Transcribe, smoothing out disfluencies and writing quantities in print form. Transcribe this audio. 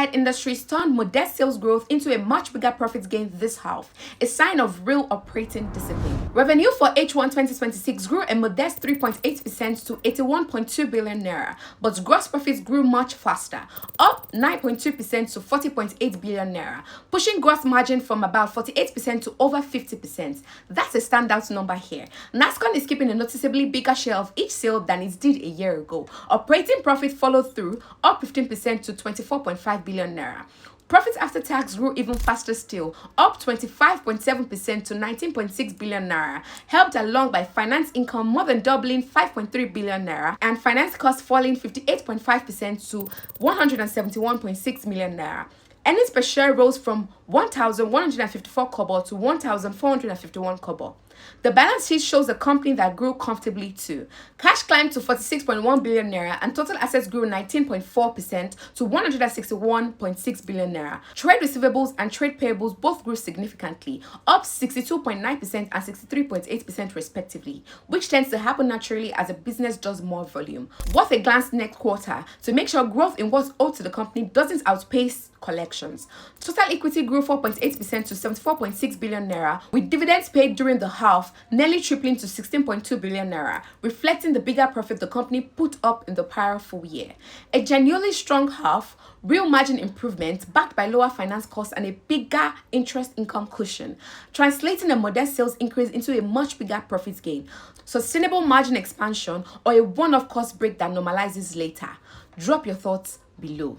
diversified industries turned modest sales growth into a much bigger profit gain this half, a sign of real operating discipline. Revenue for H1 2026 grew a modest 3.8% to 81.2 billion naira, but gross profits grew much faster, up 9.2% to 40.8 billion naira, pushing gross margin from about 48% to over 50%. That's a standout number here. Nascon is keeping a noticeably bigger share of each sale than it did a year ago. Operating profit followed through, up 15% to 24.5 billion naira. Profits after tax grew even faster still, up 25.7% to 19.6 billion naira, helped along by finance income more than doubling 5.3 billion naira and finance costs falling 58.5% to 171.6 million naira. Earnings per share rose from 1,154 kobo to 1,451 kobo. The balance sheet shows a company that grew comfortably too. Cash climbed to 46.1 billion naira and total assets grew 19.4% to 161.6 billion naira. Trade receivables and trade payables both grew significantly, up 62.9% and 63.8% respectively, which tends to happen naturally as a business does more volume. Worth a glance next quarter to make sure growth in what's owed to the company doesn't outpace collections. Total equity grew 4.8% to 74.6 billion naira, with dividends paid during the half nearly tripling to 16.2 billion naira, reflecting the bigger profit the company put up in the prior full year. A genuinely strong half, real margin improvement backed by lower finance costs and a bigger interest income cushion, translating a modest sales increase into a much bigger profit gain, sustainable margin expansion, or a one-off cost break that normalizes later. Drop your thoughts below.